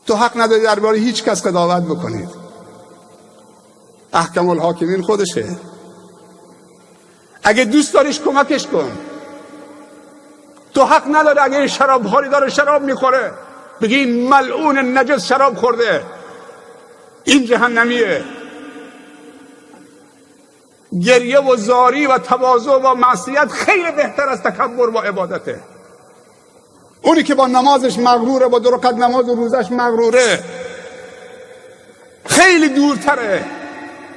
تو حق نداری درباره هیچ کس قضاوت بکنید. احکم الحاکمین خودشه. اگه دوست داریش کمکش کن. تو حق نداری اگه شراب خوری داره شراب میخوره بگی این ملعون نجس شراب خورده، این جهنمیه. گریه و زاری و تواضع و معصیت خیلی بهتر از تکبر و عبادته. اونی که با نمازش مغروره، با 2 رکعت نماز و روزش مغروره، خیلی دورتره.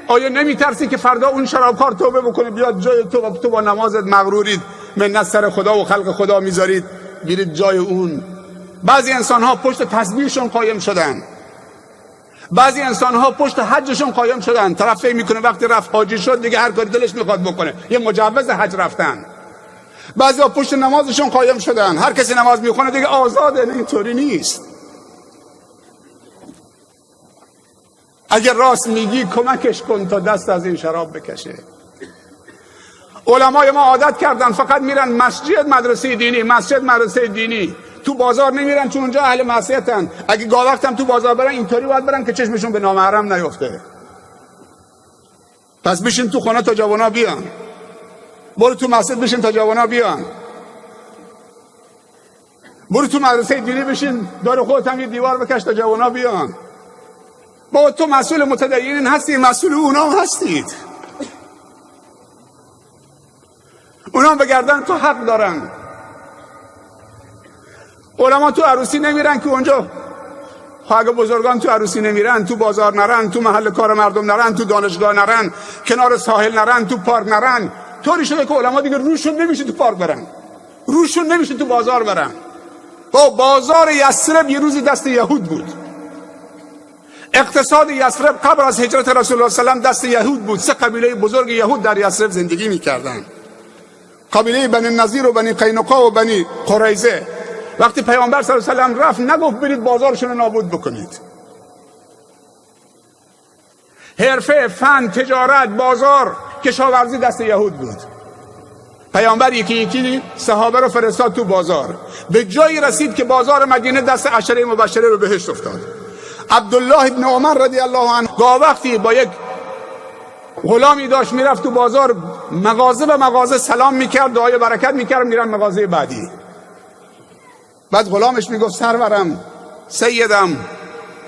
آیا نمیترسی که فردا اون شرابخوار توبه بکنه بیاد جای تو با نمازت مغرورید، منت سر خدا و خلق خدا میذارید بیرید جای اون؟ بعضی انسان ها پشت تسبیحشون قایم شدن، بعضی انسان ها پشت حجشون قایم شدن. طرف فکر میکنه وقتی رفت حاجی شد دیگه هر کاری دلش میخواد بکنه، یه مجوز حج رفتن. بعضی ها پشت نمازشون قایم شدن، هر کسی نماز میخونه دیگه آزاده. نه، اینطوری نیست. اگر راست میگی کمکش کن تا دست از این شراب بکشه. علمای ما عادت کردن فقط میرن مسجد مدرسه دینی، مسجد مدرسه دینی، تو بازار نمیرن چون اونجا اهل معصیتن. اگه گاه وقتم تو بازار برن اینطوری باید برن که چشمشون به نامحرم نیفته. پس بشین تو خونه تا جوانا بیان، برو تو مسجد بشین تا جوانا بیان، برو تو مدرسه دینی بشین دور خودت هم یه دیوار بکش تا جوانا بیان. با تو مسئول متدینین هستی، مسئول اونا هستید. اونا به گردن تو حق دارن. علما تو عروسی نمیرن که اونجا، خواهر بزرگان تو عروسی نمیرن، تو بازار نرن، تو محل کار مردم نرن، تو دانشگاه نرن، کنار ساحل نرن، تو پارک نرن. طوری شده که علما دیگه روشون نمیشه تو پارک برن، روشون نمیشه تو بازار برن. با بازار یثرب یه روزی دست یهود بود. اقتصاد یثرب قبل از هجرت رسول الله صلی الله علیه و سلم دست یهود بود. 3 قبیله بزرگ یهود در یثرب زندگی میکردن، قبیله بنی نظیر و بنی قینقاع و بنی قریظه. وقتی پیامبر صلی الله علیه و سلم رفت نگفت برید بازارشون رو نابود بکنید. حرفه، فن، تجارت، بازار، کشاورزی دست یهود بود. پیامبر یکی یکی صحابه رو فرستاد تو بازار. به جایی رسید که بازار مدینه دست 10 مبشره به بهشت افتاد. عبدالله ابن عمر رضی الله عنه گاه وقتی با یک غلامی داشت میرفت تو بازار، مغازه به مغازه سلام میکرد، دعای برکت میکرد، میرن مغازه بعدی. بعد غلامش میگفت سرورم، سیدم،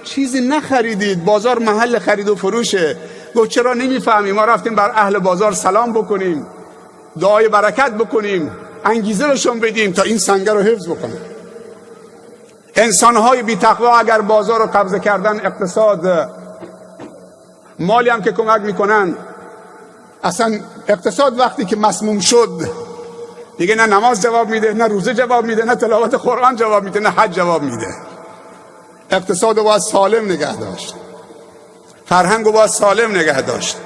چیزی نخریدید؟ بازار محل خرید و فروشه. گفت چرا نمیفهمی؟ ما رفتیم بر اهل بازار سلام بکنیم، دعای برکت بکنیم، انگیزه بهشون بدیم تا این سنگر رو حفظ بکنن. انسانهای بی تقوا اگر بازار رو قبضه کردن، اقتصاد، مالی هم که کمک میکنن، اصلا اقتصاد وقتی که مسموم شد دیگه نه نماز جواب میده، نه روزه جواب میده، نه تلاوت قرآن جواب میده، نه حج جواب میده. اقتصاد رو باید سالم نگه داشت، فرهنگ رو باید سالم نگه داشت.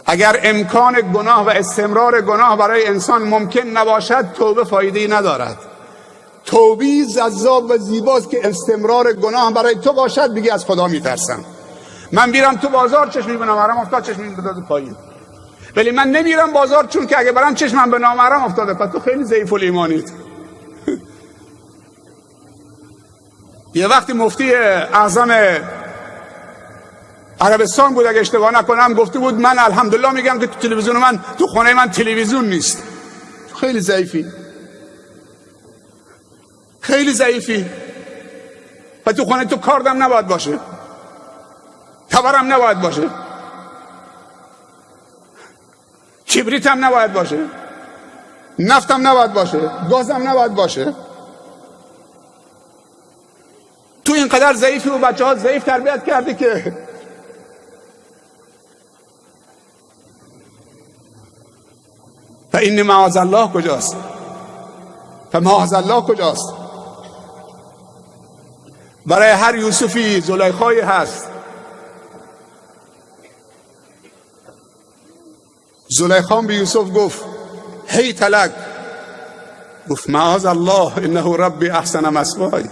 اگر امکان گناه و استمرار گناه برای انسان ممکن نباشد، توبه فایده‌ای ندارد. توبه جذاب و زیباست که استمرار گناه برای تو باشد. بگی از خدا میترسم. من میرم تو بازار چشمی به نامحرم افتاد، چشمی بندازه پایین. ولی من نمیرم بازار چون که اگه برم چشمم به نامحرم افتاده. پس تو خیلی ضعیف الایمانید. یه وقتی مفتی اعظم عربستان بود اگه اشتباه نکنم، گفته بود من الحمدلله میگم که تو تلویزیون من، تو خونه من تلویزیون نیست. خیلی ضعیفی، خیلی ضعیفی. و تو خونه تو کاردم نباید باشه، تبرم نباید باشه، کبریتم نباید باشه، نفتم نباید باشه، گازم نباید باشه. تو اینقدر ضعیفی و بچه ها ضعیف تربیت کردی که فإن معاذ الله کجاست؟ فمعاذ الله کجاست؟ برای هر یوسفی زلیخایی هست. زلیخا به یوسف گفت هی تلک، گفت معاذ الله انه ربی احسن مثوای.